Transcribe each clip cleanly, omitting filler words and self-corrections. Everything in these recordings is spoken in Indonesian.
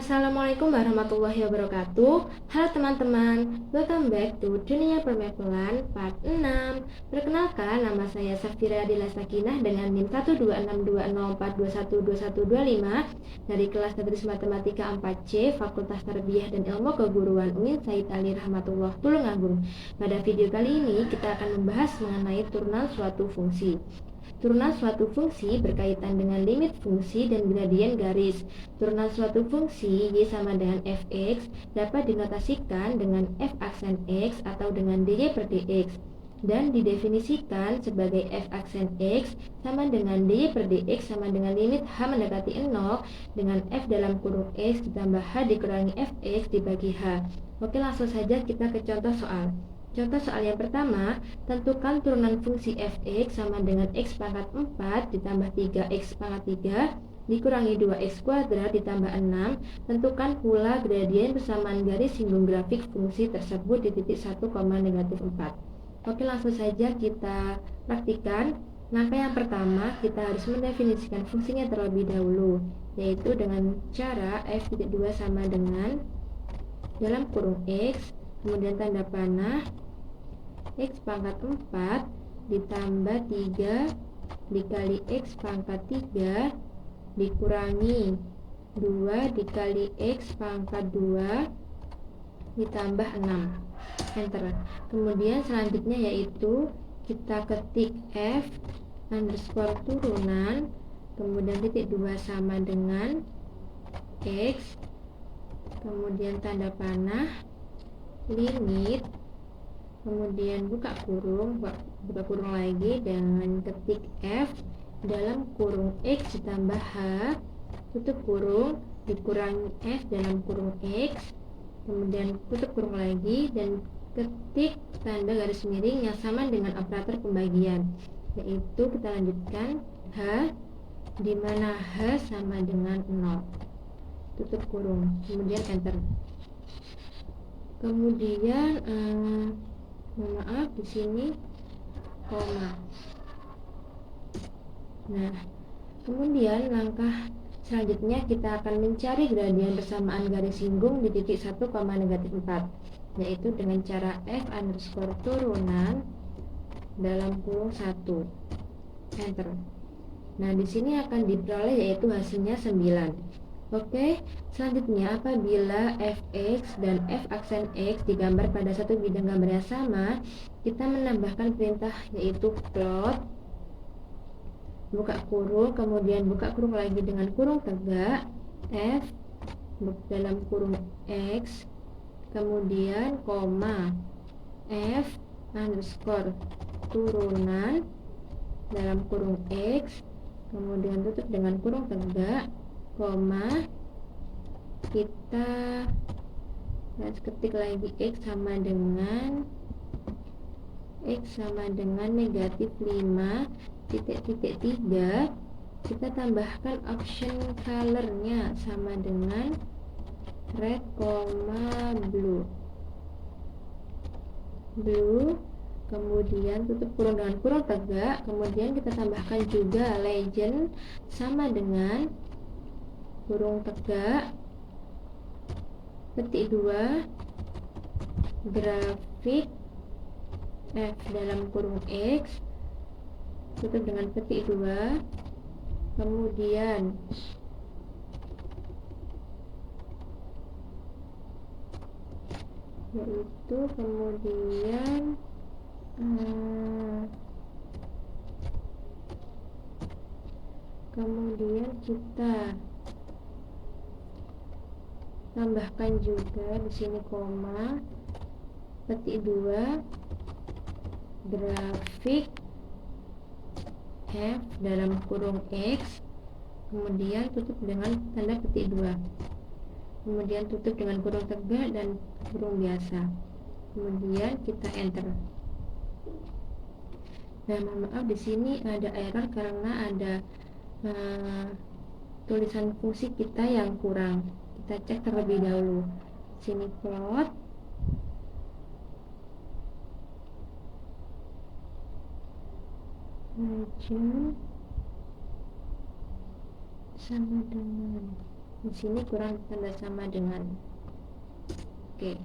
Assalamualaikum warahmatullahi wabarakatuh. Halo teman-teman, welcome back to Dunia Permepelan Part 6. Perkenalkan, nama saya Safira Adila Sakinah dengan NIM 1262042121225 dari kelas Tadris Matematika 4C Fakultas Tarbiyah dan Ilmu Keguruan UIN Said Ali Rahmatullah Tulungagung. Pada video kali ini kita akan membahas mengenai turunan suatu fungsi. Turunan suatu fungsi berkaitan dengan limit fungsi dan gradien garis. Turunan suatu fungsi Y sama dengan fx dapat dinotasikan dengan f aksen x atau dengan dy per dx dan didefinisikan sebagai f aksen x sama dengan dy per dx sama dengan limit h mendekati 0 dengan f dalam kurung x ditambah h dikurangi fx dibagi h. Oke, langsung saja kita ke contoh soal. Contoh soal yang pertama, tentukan turunan fungsi fx sama dengan x pangkat 4 ditambah 3x pangkat 3 dikurangi 2x kuadrat ditambah 6. Tentukan pula gradien bersamaan garis singgung grafik fungsi tersebut di titik 1, negatif 4. Oke, langsung saja kita praktikan. Langkah yang pertama, kita harus mendefinisikan fungsinya terlebih dahulu, yaitu dengan cara f.2 sama dengan dalam kurung x, kemudian tanda panah x pangkat 4 ditambah 3 dikali x pangkat 3 dikurangi 2 dikali x pangkat 2 ditambah 6. Enter. Kemudian selanjutnya yaitu kita ketik f underscore turunan, kemudian titik 2 sama dengan x, kemudian tanda panah limit, kemudian buka kurung lagi dengan ketik f dalam kurung x ditambah h tutup kurung dikurangi f dalam kurung x, kemudian tutup kurung lagi dan ketik tanda garis miring yang sama dengan operator pembagian, yaitu kita lanjutkan h di mana h sama dengan 0, tutup kurung, kemudian enter. Kemudian maaf di sini koma. Nah, kemudian langkah selanjutnya kita akan mencari gradien bersamaan garis singgung di titik 1, negatif 4, yaitu dengan cara f underscore turunan dalam kurung 1. Enter. Nah, di sini akan diperoleh yaitu hasilnya 9. Oke, selanjutnya apabila fx dan f aksen x digambar pada satu bidang gambar yang sama, kita menambahkan perintah yaitu plot, buka kurung, kemudian buka kurung lagi dengan kurung tegak, f dalam kurung x, kemudian koma, f underscore turunan dalam kurung x, kemudian tutup dengan kurung tegak, koma, kita ketik lagi x sama dengan negatif 5 titik 3, kita tambahkan option colornya sama dengan red, blue, kemudian tutup kurung dengan kurung tegak, kemudian kita tambahkan juga legend sama dengan kurung tegak petik 2 grafik f dalam kurung x tutup dengan petik 2, kemudian kita tambahkan juga di sini koma petik 2 grafik f dalam kurung x, kemudian tutup dengan tanda petik 2, kemudian tutup dengan kurung tegak dan kurung biasa, kemudian kita enter. Nah, mohon maaf di sini ada error karena ada tulisan fungsi kita yang kurang. Kita cek terlebih dahulu. Sini plot, legend sama dengan Di sini kurang tanda sama dengan. Oke.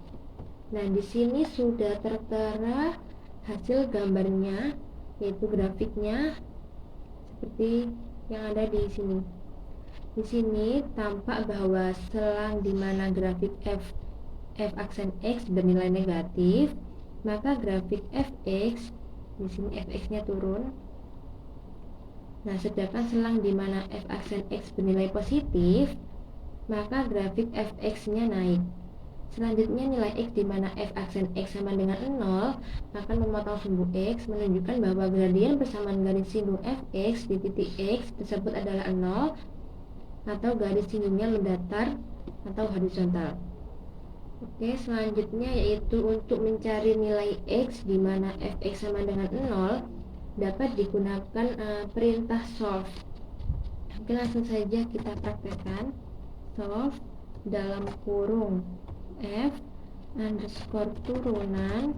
Nah, di sini sudah tertera hasil gambarnya, yaitu grafiknya seperti yang ada di sini. Di sini tampak bahwa selang di mana grafik f aksen x bernilai negatif, maka grafik fx di sini fx-nya turun. Nah, sedangkan selang di mana f aksen x bernilai positif, maka grafik fx-nya naik. Selanjutnya nilai x di mana f aksen x sama dengan 0 akan memotong sumbu x, menunjukkan bahwa gradien persamaan garis singgung fx di titik x tersebut adalah 0 atau garis singgungnya mendatar atau horizontal. Oke, selanjutnya yaitu untuk mencari nilai x di mana fx sama dengan 0 dapat digunakan perintah solve. Oke, langsung saja kita praktekkan. Solve dalam kurung f underscore turunan,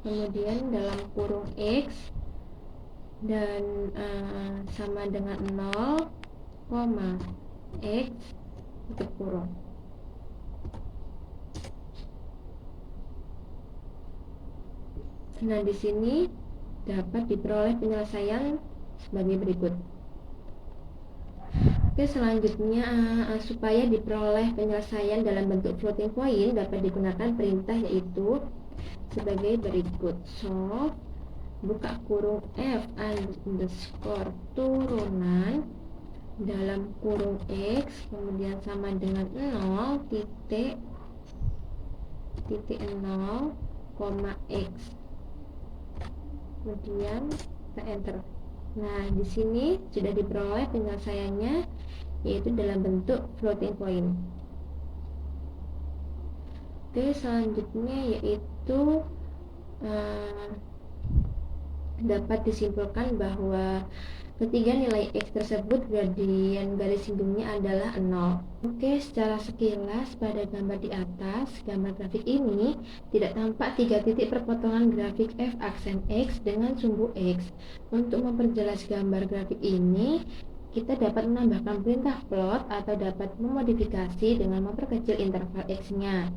kemudian dalam kurung x dan sama dengan 0, x tutup kurung. Nah, di sini dapat diperoleh penyelesaian sebagai berikut. Oke, selanjutnya supaya diperoleh penyelesaian dalam bentuk floating point dapat digunakan perintah yaitu sebagai berikut. Solve buka kurung f underscore turunan dalam kurung x kemudian sama dengan 0 titik 0, x. Kemudian kita enter. Nah, di sini sudah diperoleh penyelesaiannya yaitu dalam bentuk floating point. Oke, selanjutnya yaitu dapat disimpulkan bahwa ketiga nilai x tersebut gradien garis singgungnya adalah 0. Oke, secara sekilas pada gambar di atas, gambar grafik ini tidak tampak 3 titik perpotongan grafik f aksen x dengan sumbu x. Untuk memperjelas gambar grafik ini, kita dapat menambahkan perintah plot atau dapat memodifikasi dengan memperkecil interval x-nya,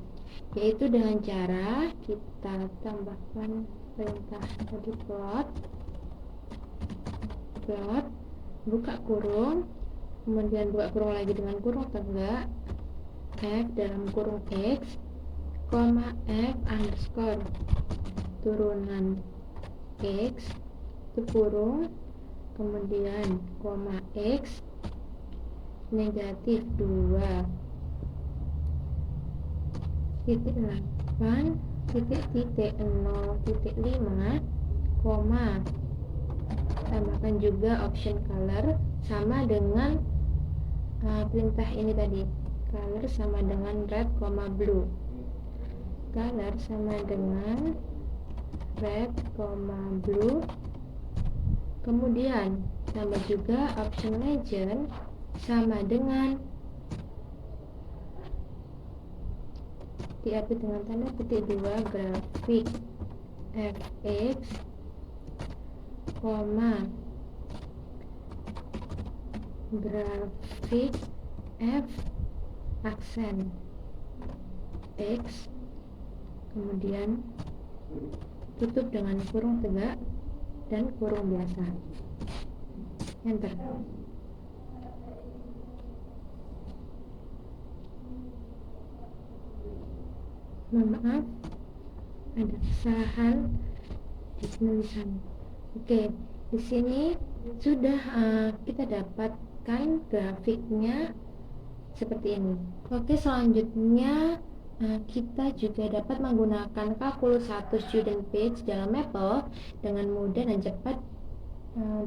yaitu dengan cara kita tambahkan perintah tadi plot buka kurung, kemudian buka kurung lagi dengan kurung tegak f dalam kurung x, f underscore turunan x tutup kurung, kemudian x negatif 2 titik 8 titik 0 titik 5 koma tambahkan juga option color sama dengan perintah ini tadi, color sama dengan red, blue, color sama dengan red, blue, kemudian tambah juga option legend sama dengan diapit dengan tanda petik 2 grafik fx, grafik f aksen x, kemudian tutup dengan kurung tegak dan kurung biasa, enter. Mohon maaf, ada kesalahan di penulisan. Oke, di sini sudah kita dapatkan grafiknya seperti ini. Oke, selanjutnya kita juga dapat menggunakan kalkulus 1 student page dalam Maple dengan mudah dan cepat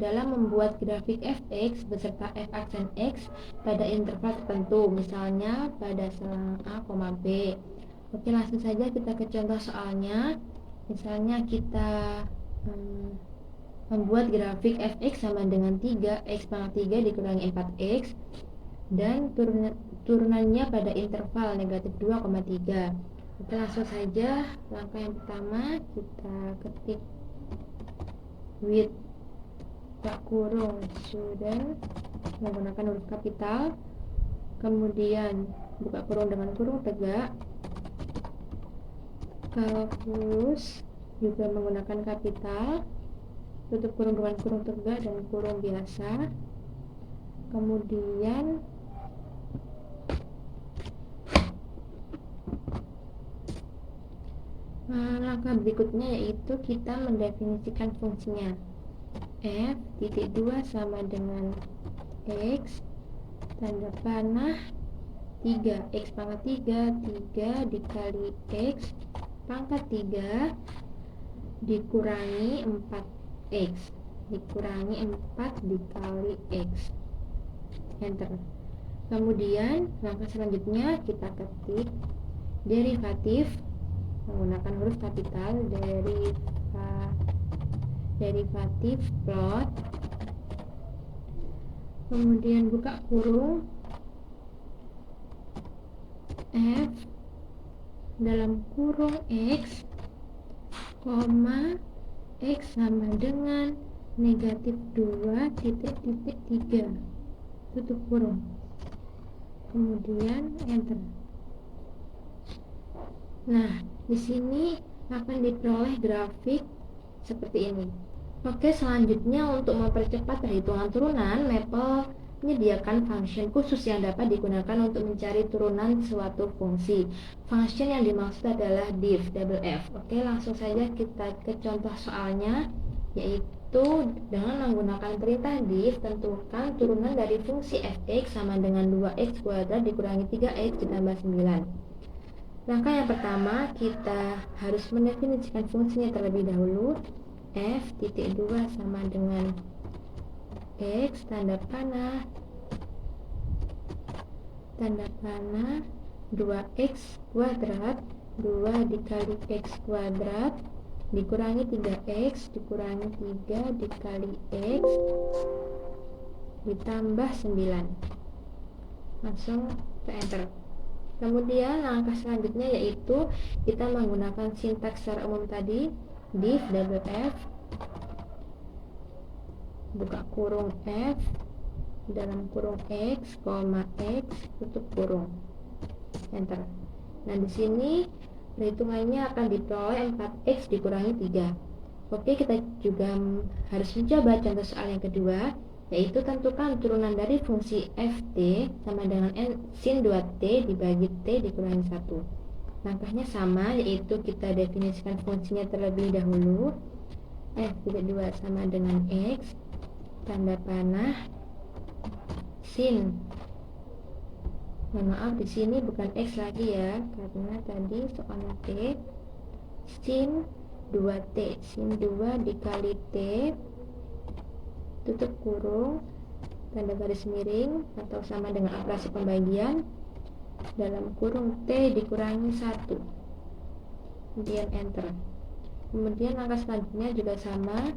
dalam membuat grafik fx beserta f aksen x pada interval tertentu, misalnya pada selang a, b. Oke, langsung saja kita ke contoh soalnya. Misalnya kita membuat grafik fx sama dengan 3x pangkat 3 dikurangi 4x dan turunannya pada interval negatif 2,3. Oke, langsung saja langkah yang pertama kita ketik with kurung student menggunakan huruf kapital, Kemudian buka kurung dengan kurung tegak. Kalkulus juga menggunakan kapital, tutup kurung dengan kurung tegak dan kurung biasa. Kemudian langkah berikutnya yaitu kita mendefinisikan fungsinya. F titik 2 sama dengan X tanda panah 3, X pangkat 3 dikali X pangkat 3 dikurangi 4X dikurangi 4 dikali X, enter. Kemudian langkah selanjutnya kita ketik derivatif menggunakan huruf kapital, derivatif plot, kemudian buka kurung F dalam kurung X, X sama dengan negatif 2 titik 3, tutup kurung, kemudian enter. Nah, di sini akan diperoleh grafik seperti ini. Oke, selanjutnya untuk mempercepat perhitungan turunan, Maple menyediakan function khusus yang dapat digunakan untuk mencari turunan suatu fungsi. Function yang dimaksud adalah div, double F. Oke, langsung saja kita ke contoh soalnya, yaitu dengan menggunakan perintah div, tentukan turunan dari fungsi fx sama dengan 2x kuadrat dikurangi 3x ditambah 9. Langkah yang pertama, kita harus mendefinisikan fungsinya terlebih dahulu. F titik 2 sama dengan X tanda panah 2x kuadrat 2 dikali x kuadrat dikurangi 3x dikurangi 3 dikali x ditambah 9. Langsung ke enter. Kemudian langkah selanjutnya yaitu kita menggunakan sintaks secara umum tadi, div double F buka kurung F dalam kurung X, X tutup kurung, enter. Nah, di sini perhitungannya akan diperoleh 4x dikurangi 3. Oke, kita juga harus mencoba contoh soal yang kedua, yaitu tentukan turunan dari fungsi ft sama dengan sin 2t dibagi t dikurangi 1. Langkahnya sama, yaitu kita definisikan fungsinya terlebih dahulu. F titik 2 sama dengan x tanda panah sin, mohon maaf di sini bukan x lagi ya, karena tadi soalnya t, sin 2t, sin 2 dikali t tutup kurung tanda garis miring atau sama dengan operasi pembagian dalam kurung t dikurangi 1, kemudian enter. Kemudian langkah selanjutnya juga sama,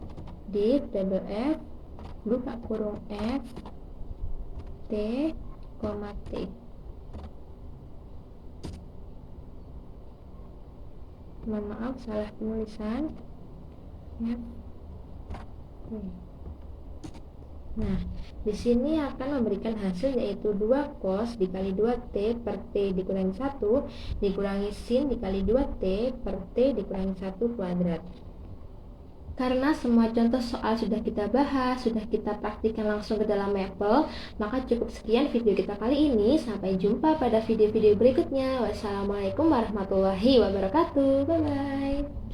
div double F buka kurung F t, t. Mohon maaf salah penulisan F t. Nah, di sini akan memberikan hasil yaitu 2 cos dikali 2t per t dikurangi 1 dikurangi sin dikali 2t per t dikurangi 1 kuadrat. Karena semua contoh soal sudah kita bahas, sudah kita praktikkan langsung ke dalam Maple, maka cukup sekian video kita kali ini. Sampai jumpa pada video-video berikutnya. Wassalamualaikum warahmatullahi wabarakatuh. Bye-bye.